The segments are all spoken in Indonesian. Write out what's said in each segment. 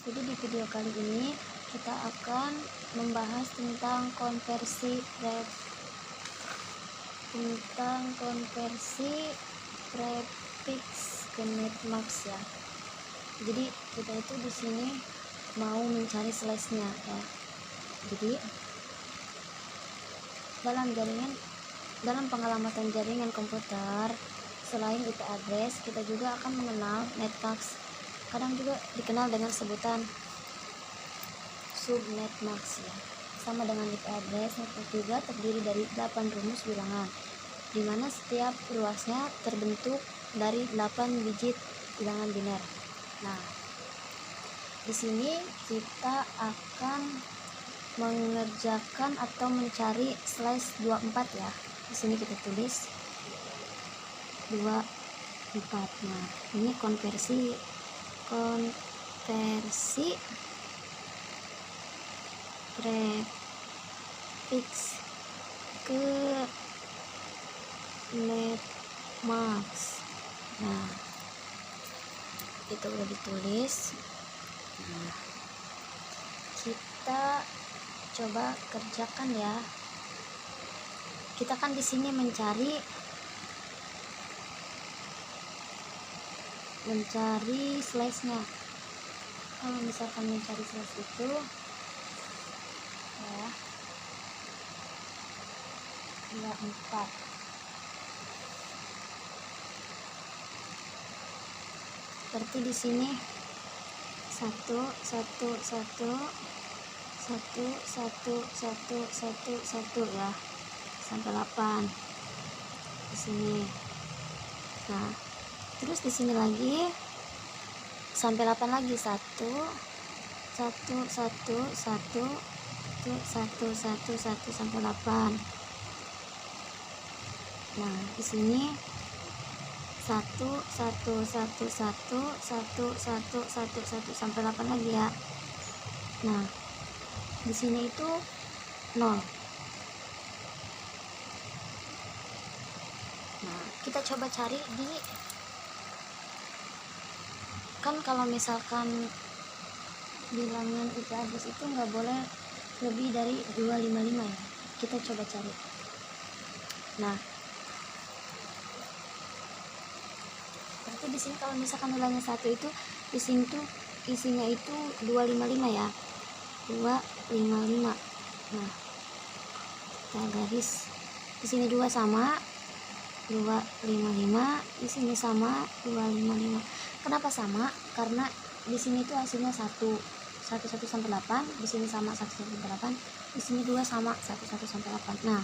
Jadi di video kali ini kita akan membahas tentang konversi prefix ke netmask ya. Jadi kita itu di sini mau mencari slash-nya ya. Jadi dalam pengamatan jaringan komputer, selain IP address, kita juga akan mengenal netmask. Kadang juga dikenal dengan sebutan subnetmask ya. Sama dengan IP address, netmask juga terdiri dari 8 rumus bilangan, di mana setiap ruasnya terbentuk dari 8 digit bilangan biner. Nah, di sini kita akan mengerjakan atau mencari slash 24 ya. Di sini kita tulis 24. Nah, ini konversi prefix ke netmask. Nah, itu udah ditulis. Nah, kita coba kerjakan ya. Kita kan di sini mencari slash-nya. Kalau misalkan mencari slash itu ya 24. Berarti di sini 1 ya sampai 8 di sini. Nah, terus di sini lagi sampai 8 lagi 1 sampai 8. Nah, di sini 1 sampai 8 lagi ya. Nah, di sini itu 0. Nah, kita coba cari di, kan kalau misalkan bilangan IP address itu nggak boleh lebih dari 255 ya. Kita coba cari. Nah, berarti di sini kalau misalkan nilainya 1 itu di sini tuh isinya itu 255 ya. 255. Nah, kita garis. Di sini 2 sama 255, di sini sama 255. Kenapa sama? Karena di sini tuh hasilnya 1 sampai 8, di sini sama 1 sampai 8, di sini 2 sama 1 sampai 8. Nah,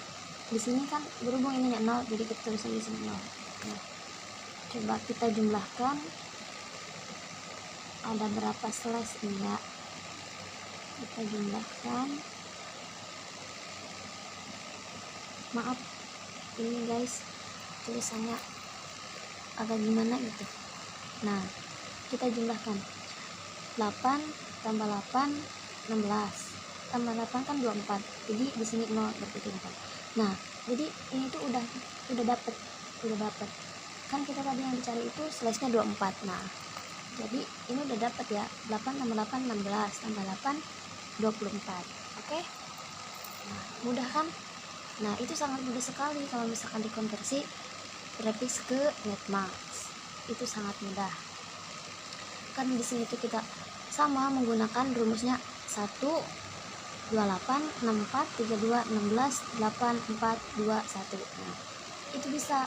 di sini kan berhubung ini 0, jadi kita tulis di sini 0. Nah, coba kita jumlahkan ada berapa slash ini ya. Kita jumlahkan. Maaf ini guys, tulisannya agak gimana gitu. Nah, kita jumlahkan 8 tambah 8 16 tambah 8 kan 24, jadi di sini 0 berarti 4. Nah, jadi ini tuh udah dapet kan kita tadi yang dicari itu slash-nya 24. Nah, jadi ini udah dapet ya. 8 tambah 8 16 tambah 8 24. Oke? Nah, mudah kan? Nah, itu sangat mudah sekali kalau misalkan dikonversi prefix ke netmask. Itu sangat mudah. Kan di sini tuh kita sama menggunakan rumusnya 1 28 64 32 16 8 4 2 1. Nah, itu bisa.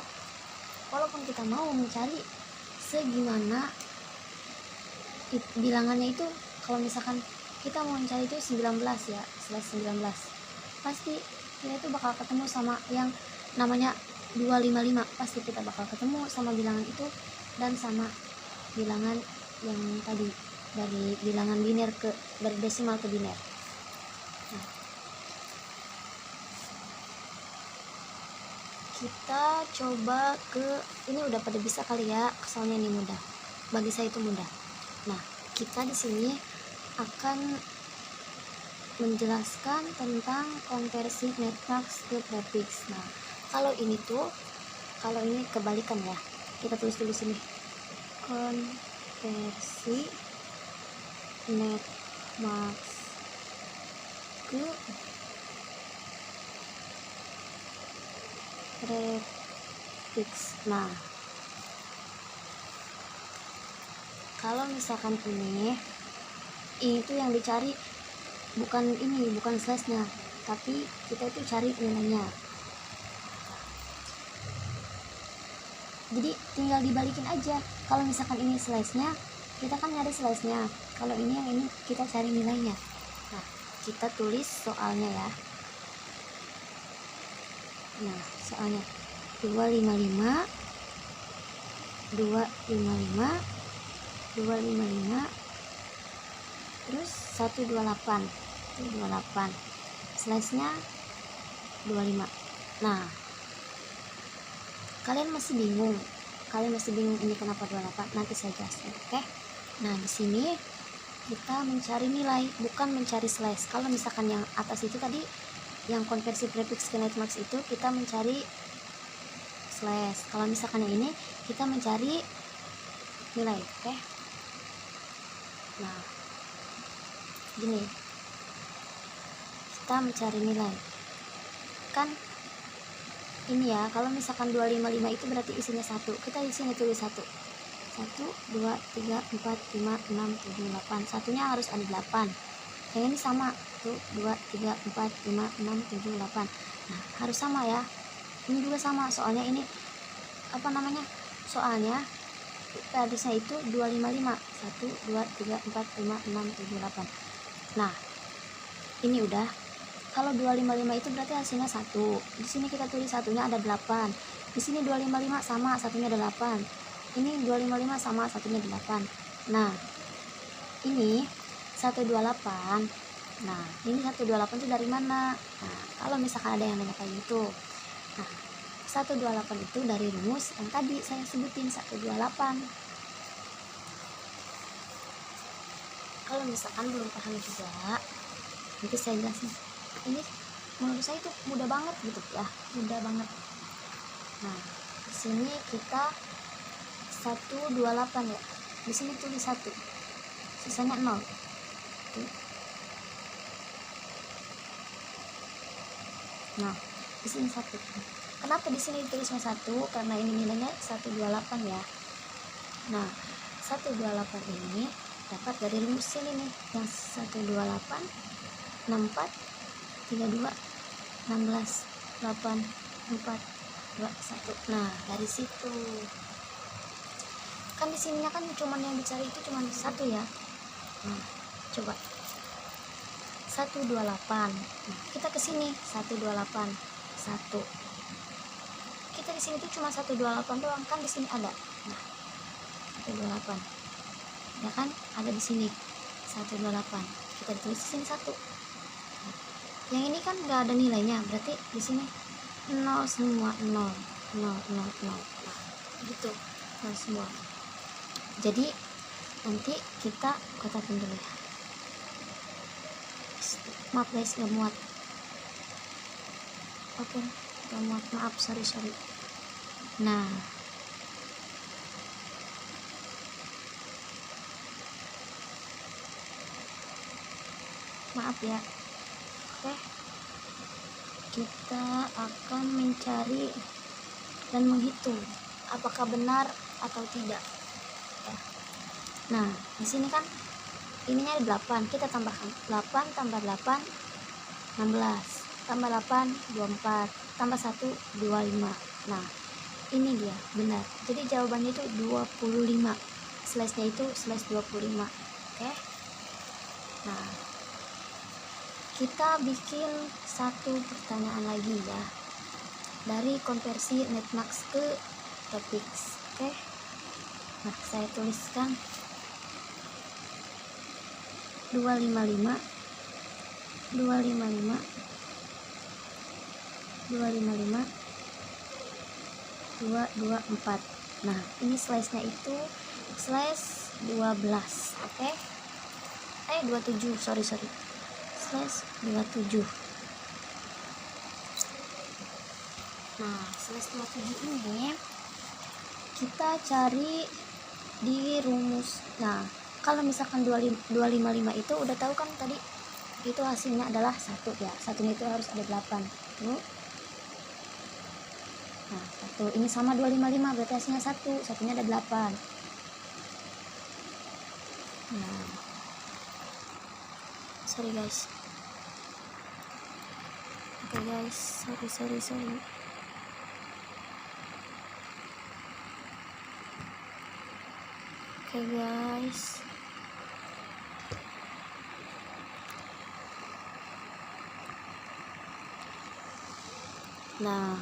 Walaupun kita mau mencari segimana bilangannya itu, kalau misalkan kita mau mencari itu 19 ya, slash 19, pasti kita itu bakal ketemu sama yang namanya 255. Pasti kita bakal ketemu sama bilangan itu dan sama bilangan yang tadi, dari bilangan biner dari desimal ke biner. Nah, kita coba ini udah pada bisa kali ya, soalnya ini mudah. Bagi saya itu mudah. Nah, kita di sini akan menjelaskan tentang konversi netmask ke prefix. Nah, kalau ini kebalikan ya. Kita tulis dulu sini. Konversi net max ke prefix. Nah, kalau misalkan ini itu yang dicari bukan ini, bukan slash-nya, tapi kita itu cari nilainya. Jadi tinggal dibalikin aja. Kalau misalkan ini slash-nya, kita kan nyari slash-nya. Kalau ini yang ini kita cari nilainya. Nah, kita tulis soalnya ya. Nah, soalnya 255 terus 128 slash-nya 25. Nah, kalian masih bingung ini kenapa 28? Nanti saya jelasin, oke? Nah, di sini kita mencari nilai, bukan mencari slash. Kalau misalkan yang atas itu tadi yang konversi prefix ke net max itu kita mencari slash. Kalau misalkan yang ini kita mencari nilai, oke? Nah, gini, kita mencari nilai kan ini ya. Kalau misalkan 255 itu berarti isinya 1, kita di sini tulis 1, 2, 3, 4, 5, 6, 7, 8, satunya harus ada 8. Yang ini sama tuh, 2, 3, 4, 5, 6, 7, 8. Nah, harus sama ya. Ini juga sama, soalnya ini soalnya hadisnya itu 255, 1, 2, 3, 4, 5, 6, 7, 8. Nah, ini udah. Kalau 255 itu berarti hasilnya 1. Di sini kita tulis satunya ada 8. Di sini 255 sama, satunya ada 8. Ini 255 sama, satunya 8. Nah, ini 128. Nah, ini 128 itu dari mana? Nah, kalau misalkan ada yang nanya kayak gitu. Nah, 128 itu dari rumus yang tadi saya sebutin, 128. Kalau misalkan belum paham juga, nanti saya jelasin. Ini menurut saya itu mudah banget gitu ya, mudah banget. Nah, di sini kita 128 ya. Di sini tulis 1. Sisanya 0. Tuh. Nah, di sini 1. Kenapa di sini ditulisnya 1? Karena ini nilainya 128 ya. Nah, 128 ini dapat dari rumus ini nih, yang 128 64 32 16 8 4 2 1. Nah, dari situ kan di sininya kan cuman yang dicari itu cuman 1 ya. Nah, coba 128. Nah, kita ke sini 128 1. Kita di sini tuh cuma 128 doang, kan di sini ada. Nah, 128. Ya kan? Ada di sini 128. Kita tulis di sini 1. Yang ini kan nggak ada nilainya, berarti di sini 0 semua, 0 0 0 0. Nah, gitu, 0 semua. Jadi nanti kita kotakin dulu ya. Maaf guys, nggak muat. Oke, nggak muat, maaf, sorry. Nah, maaf ya. Oke, kita akan mencari dan menghitung apakah benar atau tidak ya. Nah, di sini kan ininya ada 8, kita tambahkan 8 tambah 8 16 tambah 8 24 tambah 1 25. Nah, ini dia benar. Jadi jawabannya itu 25. Slash-nya itu slash 25. Oke. Nah, kita bikin satu pertanyaan lagi ya, dari konversi netmax ke prefix. Oke. Nah, saya tuliskan 255 255 224. Nah, ini slash-nya itu slash 12. Oke. 27, sorry slash 27. Nah, slash 27 ini kita cari di rumus. Nah, Kalau misalkan 255 itu udah tahu kan tadi, itu hasilnya adalah 1 ya, satunya itu harus ada 8 tuh. Nah 1 ini sama 255 berarti hasilnya 1, satunya ada 8. Nah sorry guys, oke guys, sorry. Oke guys, nah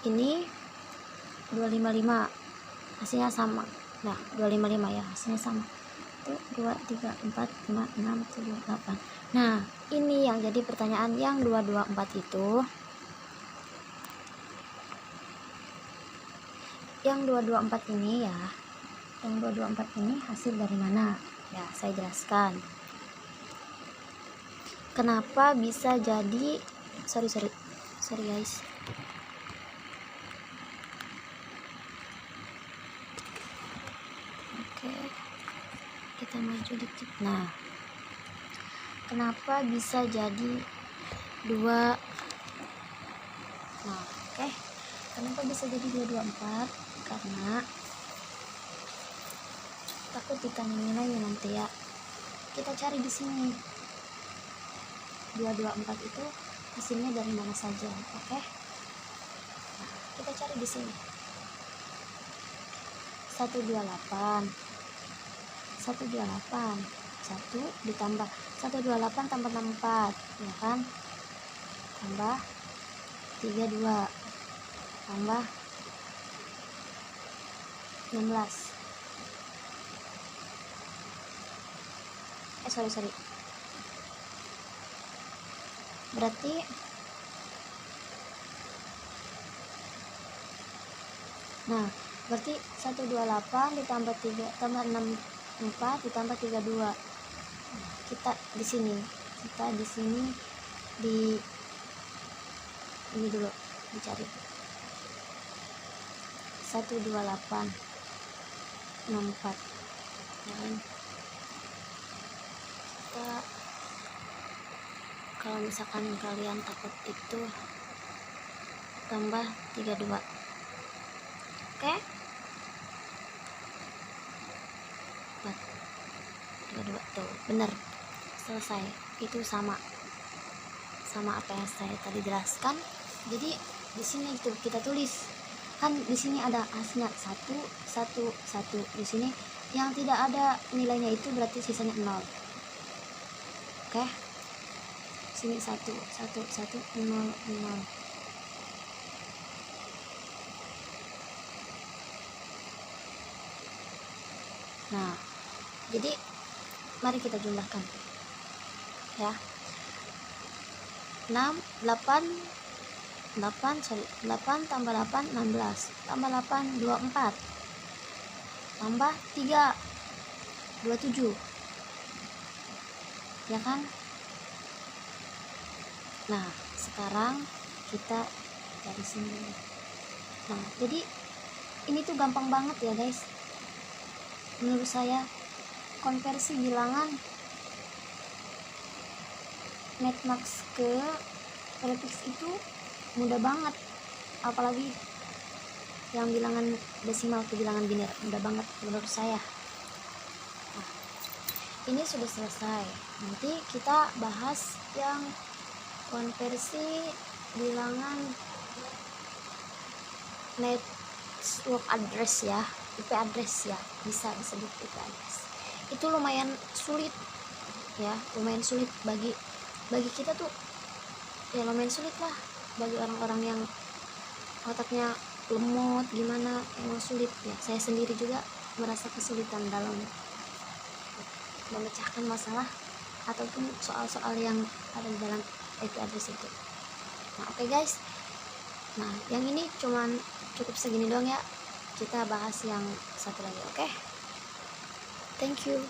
ini 255 hasilnya sama. Nah 255 ya hasilnya sama, 1 2 3 4 5 6 7 8. Nah ini yang jadi pertanyaan, yang 224 itu, yang 224 ini ya, yang 224 ini hasil dari mana ya, saya jelaskan kenapa bisa jadi sorry guys. Oke, kita maju dikit. Nah kenapa bisa jadi 2, nah oke, kenapa bisa jadi 224? Karena takut ditanya nilainya nanti ya, kita cari di sini 224 itu hasilnya dari mana saja. Oke, nah, kita cari di sini 128 1 ditambah 128 tambah 64 ya kan, tambah 32 tambah 16, sorry berarti nah berarti 128 ditambah 3 tambah 64 ditambah 32. Nah, kita di sini di ini dulu dicari 128 64 dan kita, kalau misalkan kalian takut itu tambah 32. Oke, 32 tuh bener, selesai. Itu sama apa yang saya tadi jelaskan. Jadi di sini itu kita tulis kan, di sini ada hasilnya 1 1 1, di sini yang tidak ada nilainya itu berarti sisanya 0. Oke, sini 1 1 1 0 0. Nah jadi mari kita jumlahkan ya, 8 tambah 8 16 tambah 8 24 tambah 3 27 ya kan. Nah sekarang kita dari sini. Nah jadi ini tuh gampang banget ya guys, menurut saya konversi bilangan netmax ke prefix itu mudah banget, apalagi yang bilangan desimal ke bilangan biner, mudah banget menurut saya. Nah, ini sudah selesai, nanti kita bahas yang konversi bilangan network address ya, IP address ya, bisa disebut IP address. Itu lumayan sulit ya, lumayan sulit bagi kita tuh ya, lumayan sulit lah bagi orang-orang yang otaknya lemot gimana, emang sulit ya. Saya sendiri juga merasa kesulitan dalam memecahkan masalah ataupun soal-soal yang ada di dalam IP address itu. Nah oke guys, nah yang ini cuman cukup segini doang ya, kita bahas yang satu lagi. Oke, thank you.